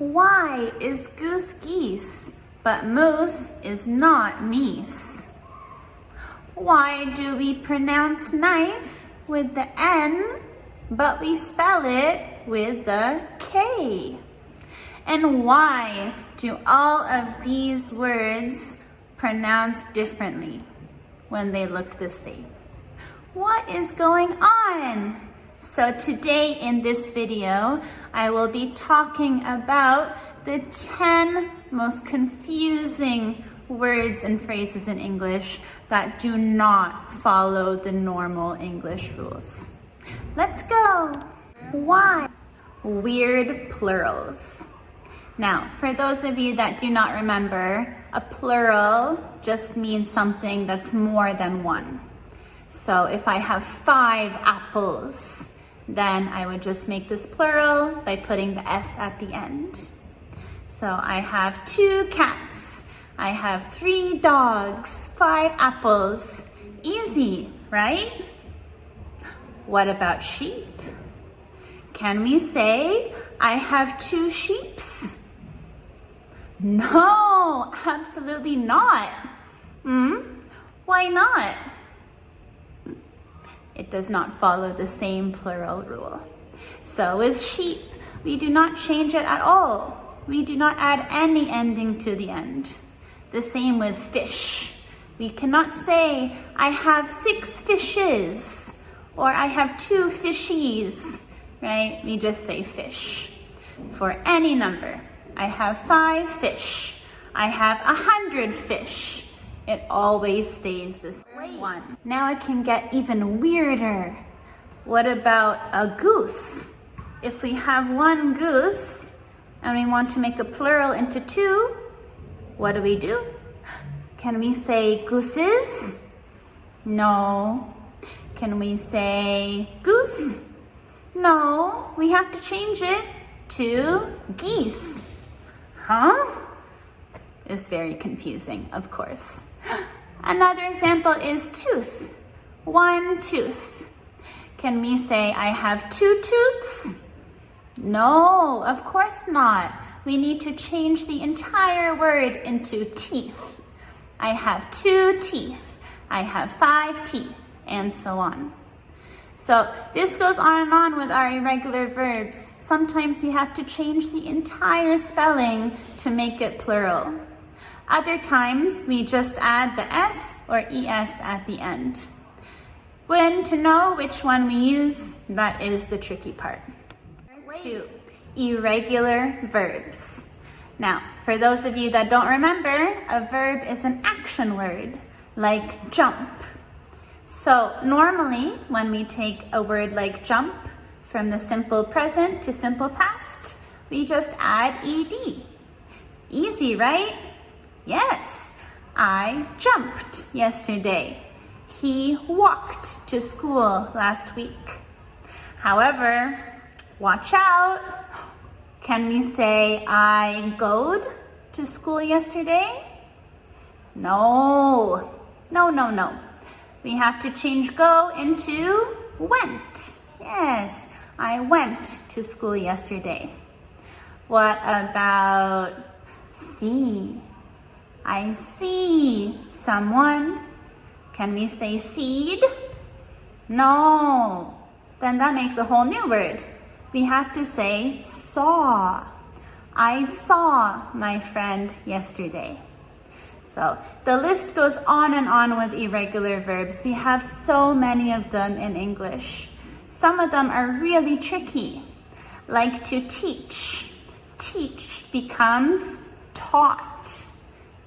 Why is goose geese, but moose is not meese? Why do we pronounce knife with the N, but we spell it with the K? And why do all of these words pronounce differently when they look the same? What is going on? So today in this video, I will be talking about the 10 most confusing words and phrases in English that do not follow the normal English rules. Let's go. Why? Weird plurals. Now, for those of you that do not remember, a plural just means something that's more than one. So if I have 5 apples, then I would just make this plural by putting the S at the end. So I have 2 cats, I have 3 dogs, 5 apples. Easy, right? What about sheep? Can we say, I have 2 sheeps? No, absolutely not. Why not? It does not follow the same plural rule. So with sheep, we do not change it at all. We do not add any ending to the end. The same with fish. We cannot say, I have 6 fishes, or I have 2 fishies, right? We just say fish. For any number, I have 5 fish. I have 100 fish. It always stays the same one. Now it can get even weirder. What about a goose? If we have 1 goose and we want to make a plural into 2, what do? Can we say gooses? No. Can we say goose? No. We have to change it to geese. Huh? It's very confusing, of course. Another example is tooth. 1 tooth. Can we say I have 2 tooths? No, of course not. We need to change the entire word into teeth. I have 2 teeth. I have 5 teeth, and so on. So this goes on and on with our irregular verbs. Sometimes we have to change the entire spelling to make it plural. Other times, we just add the S or ES at the end. When to know which one we use, that is the tricky part. 2, irregular verbs. Now, for those of you that don't remember, a verb is an action word, like jump. So normally, when we take a word like jump from the simple present to simple past, we just add ED. Easy, right? Yes, I jumped yesterday. He walked to school last week. However, watch out. Can we say I goed to school yesterday? No. We have to change go into went. Yes, I went to school yesterday. What about see? I see someone. Can we say seed? No. Then that makes a whole new word. We have to say saw. I saw my friend yesterday. So the list goes on and on with irregular verbs. We have so many of them in English. Some of them are really tricky, like to teach. Teach becomes taught.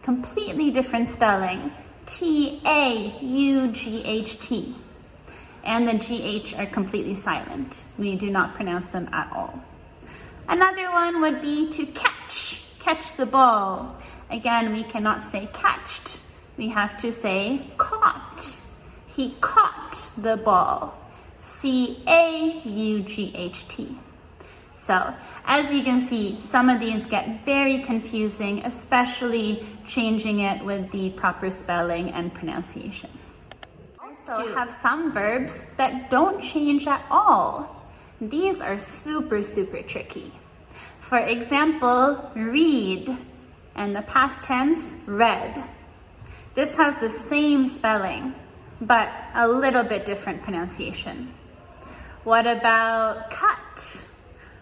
Completely different spelling. T-A-U-G-H-T. And the GH are completely silent. We do not pronounce them at all. Another one would be to catch. Catch the ball. Again, we cannot say catched. We have to say caught. He caught the ball. C-A-U-G-H-T. So, as you can see, some of these get very confusing, especially changing it with the proper spelling and pronunciation. Also have some verbs that don't change at all. These are super tricky. For example, read, and the past tense, read. This has the same spelling, but a little bit different pronunciation. What about cut?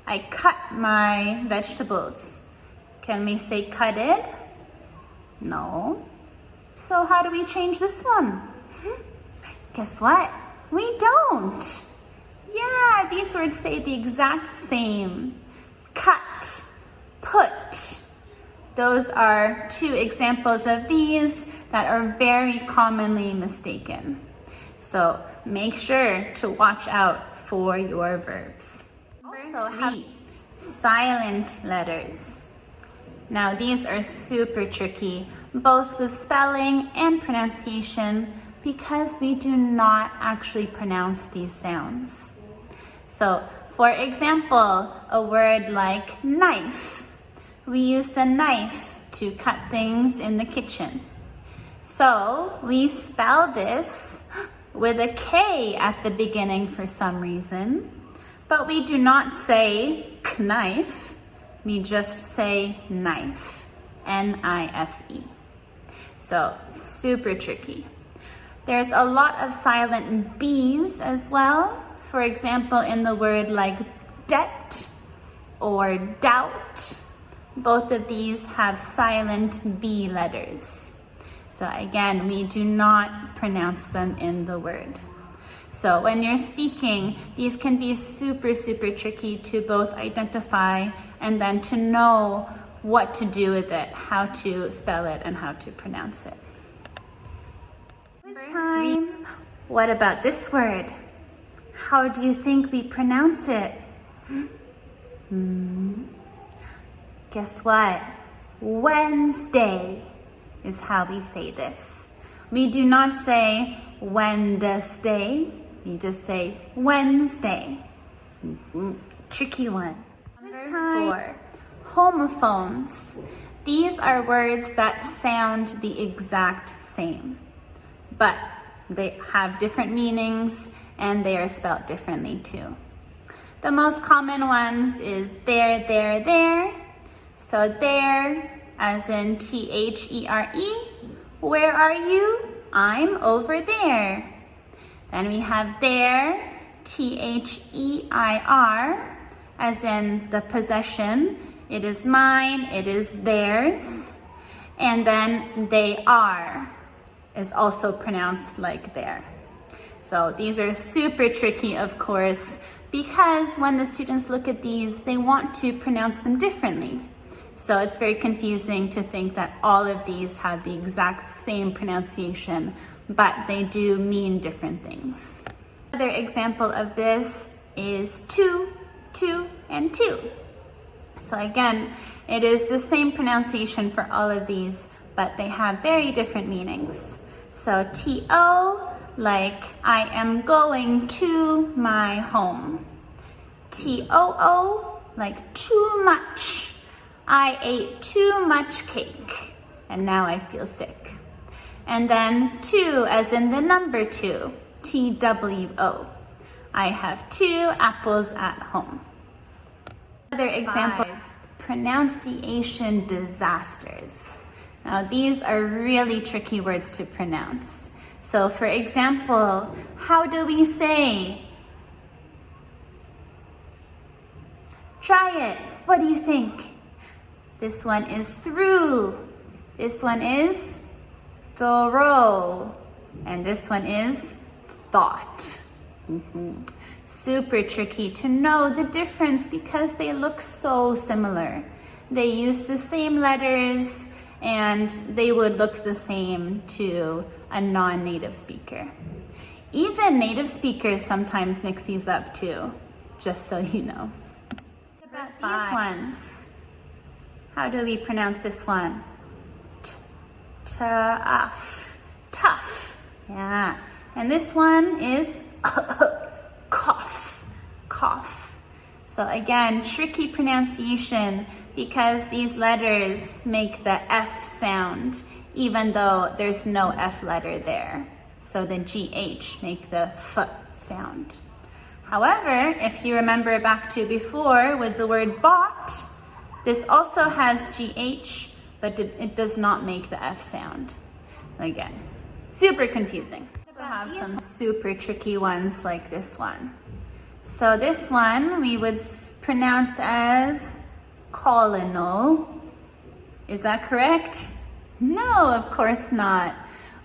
I cut my vegetables. Can we say cutted? No. So how do we change this one? Guess what? We don't. Yeah, these words say the exact same. Cut, put. Those are two examples of these that are very commonly mistaken. So make sure to watch out for your verbs. Also have silent letters. Now these are super tricky, both with spelling and pronunciation, because we do not actually pronounce these sounds. So, for example, a word like knife. We use the knife to cut things in the kitchen. So, we spell this with a K at the beginning for some reason, but we do not say knife, we just say knife, N-I-F-E. So, super tricky. There's a lot of silent B's as well. For example, in the word like debt or doubt, both of these have silent B letters. So again, we do not pronounce them in the word. So when you're speaking, these can be super, super tricky to both identify and then to know what to do with it, how to spell it and how to pronounce it. This time, what about this word? How do you think we pronounce it? Guess what? Wednesday is how we say this. We do not say Wednesday, we just say Wednesday. Tricky one. This time, 4, homophones. These are words that sound the exact same, but they have different meanings and they are spelled differently too. The most common ones is there, there, there. So there, as in T-H-E-R-E. Where are you? I'm over there. Then we have there, T-H-E-I-R, as in the possession. It is mine, it is theirs. And then they are is also pronounced like there. So these are super tricky, of course, because when the students look at these, they want to pronounce them differently. So it's very confusing to think that all of these have the exact same pronunciation, but they do mean different things. Another example of this is two, and two. So again, it is the same pronunciation for all of these, but they have very different meanings. So T-O, like I am going to my home. T-O-O, like too much. I ate too much cake, and now I feel sick. And then 2, as in the number 2, T-W-O. I have 2 apples at home. Another example, 5, pronunciation disasters. Now these are really tricky words to pronounce. So for example, how do we say? Try it. What do you think? This one is through. This one is thorough. And this one is thought. Super tricky to know the difference because they look so similar. They use the same letters and they would look the same to a non-native speaker. Even native speakers sometimes mix these up too, just so you know. What about these ones? How do we pronounce this one? Tough. Tough. Yeah. And this one is cough. Cough. So again, tricky pronunciation because these letters make the F sound even though there's no F letter there. So the GH make the F sound. However, if you remember back to before with the word bought, This also has GH, but it does not make the F sound. Again, super confusing. We also have some super tricky ones like this one. So this one we would pronounce as colonel. Is that correct? No, of course not.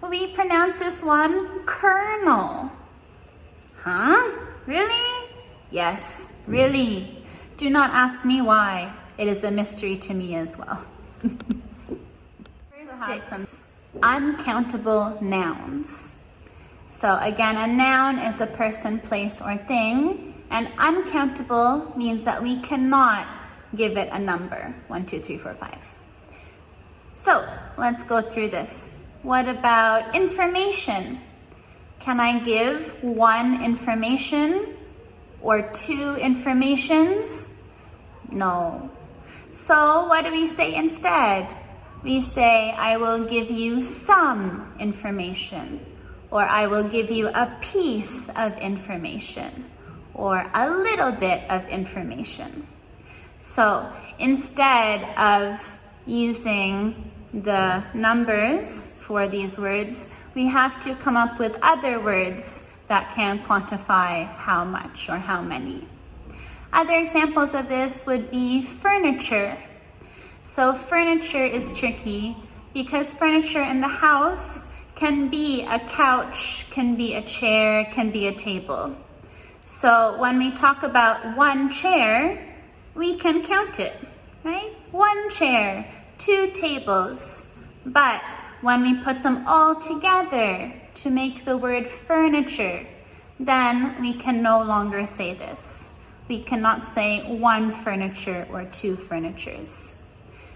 We pronounce this one colonel. Huh? Really? Yes, really. Do not ask me why. It is a mystery to me as well. We have some uncountable nouns. So again, a noun is a person, place, or thing, and uncountable means that we cannot give it a number, 1, 2, 3, 4, 5. So let's go through this. What about information? Can I give 1 information or 2 informations? No. So what do we say instead? We say, I will give you some information, or I will give you a piece of information, or a little bit of information. So instead of using the numbers for these words, we have to come up with other words that can quantify how much or how many. Other examples of this would be furniture. So furniture is tricky because furniture in the house can be a couch, can be a chair, can be a table. So when we talk about 1 chair, we can count it, right? 1 chair, 2 tables. But when we put them all together to make the word furniture, then we can no longer say this. We cannot say 1 furniture or 2 furnitures.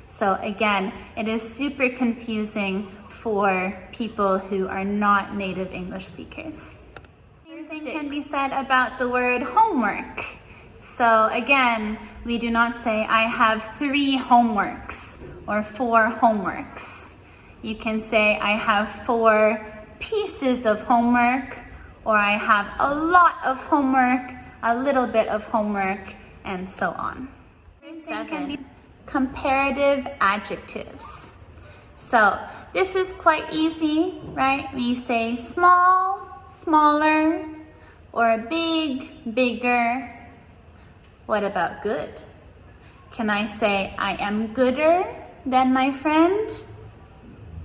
So again, it is super confusing for people who are not native English speakers. Same thing can be said about the word homework. So again, we do not say I have 3 homeworks or 4 homeworks. You can say I have 4 pieces of homework, or I have a lot of homework, a little bit of homework, and so on. 7. Comparative adjectives. So this is quite easy, right? We say small, smaller, or big, bigger. What about good? Can I say I am gooder than my friend?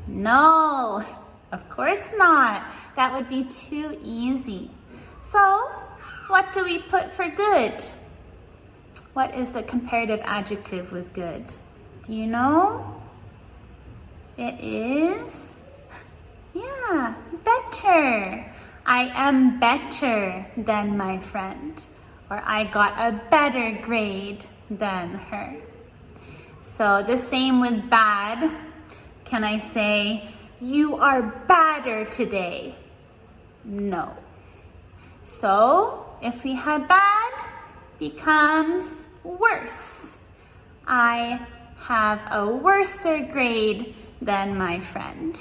No, of course not. That would be too easy. So what do we put for good? What is the comparative adjective with good? Do you know? It is, better. I am better than my friend, or I got a better grade than her. So the same with bad. Can I say, you are badder today? No. So if we have bad, becomes worse. I have a worser grade than my friend.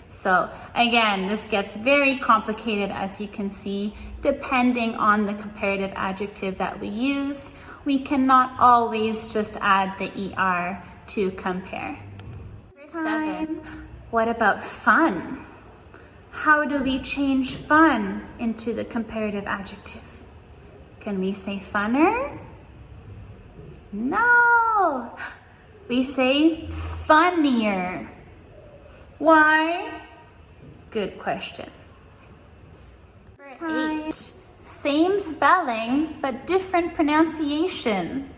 So again, this gets very complicated, as you can see, depending on the comparative adjective that we use. We cannot always just add the ER to compare. 7. What about fun? How do we change fun into the comparative adjective? Can we say funner? No. We say funnier. Why? Good question. 8. Same spelling, but different pronunciation.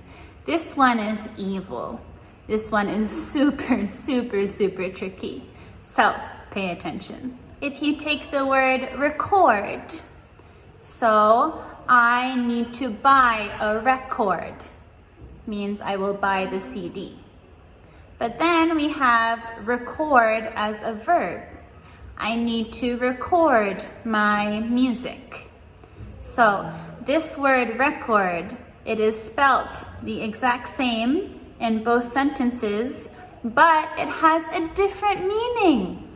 This one is evil. This one is super, super, super tricky. So pay attention. If you take the word record, so I need to buy a record, means I will buy the CD. But then we have record as a verb. I need to record my music. So this word record, it is spelt the exact same in both sentences, but it has a different meaning.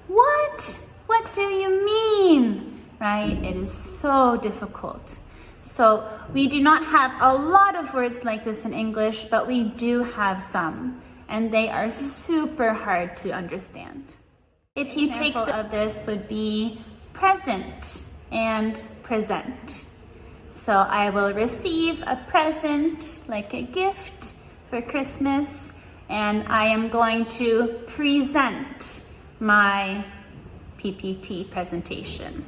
What? What do you mean? Right? It is so difficult. So we do not have a lot of words like this in English, but we do have some, and they are super hard to understand. If you take of this would be present and present. So I will receive a present, like a gift for Christmas, and I am going to present my PPT presentation.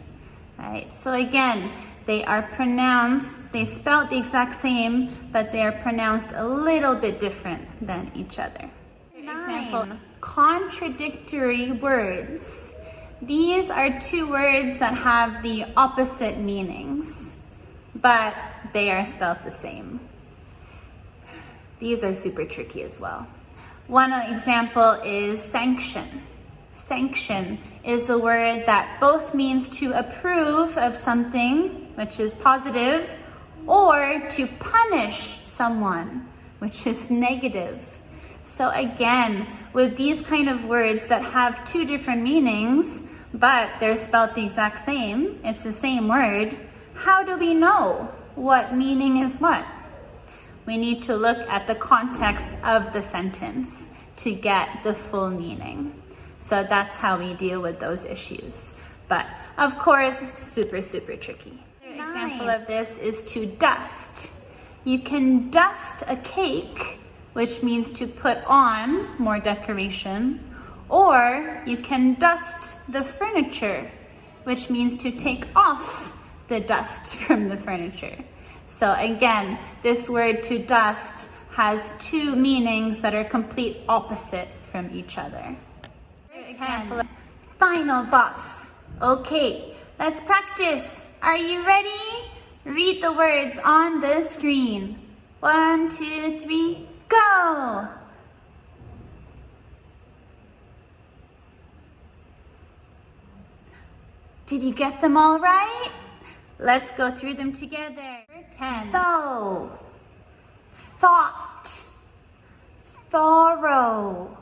Right? So again, they are pronounced, they spelled the exact same, but they are pronounced a little bit different than each other. Example, contradictory words. These are two words that have the opposite meanings, but they are spelled the same. These are super tricky as well. One example is sanction. Sanction is a word that both means to approve of something, which is positive, or to punish someone, which is negative. So again, with these kind of words that have two different meanings, but they're spelled the exact same, it's the same word, how do we know what meaning is what? We need to look at the context of the sentence to get the full meaning. So that's how we deal with those issues. But of course, super, super tricky. Another example of this is to dust. You can dust a cake, which means to put on more decoration, or you can dust the furniture, which means to take off the dust from the furniture. So again, this word to dust has two meanings that are complete opposite from each other. Example, final boss. Okay, let's practice. Are you ready? Read the words on the screen. 1, 2, 3, go! Did you get them all right? Let's go through them together. 10. Though, thought, thorough,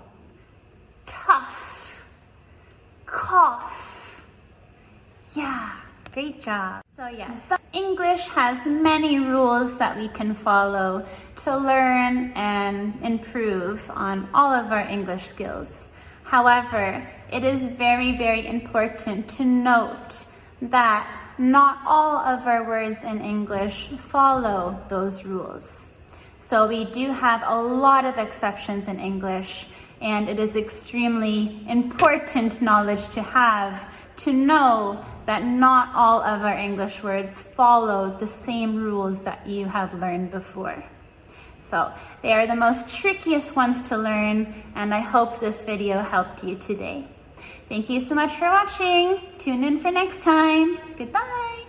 tough, cough. Yeah, great job. So yes, English has many rules that we can follow to learn and improve on all of our English skills. However, it is very, very important to note that not all of our words in English follow those rules. So we do have a lot of exceptions in English, and it is extremely important knowledge to have to know that not all of our English words follow the same rules that you have learned before. So they are the most trickiest ones to learn, and I hope this video helped you today. Thank you so much for watching. Tune in for next time. Goodbye.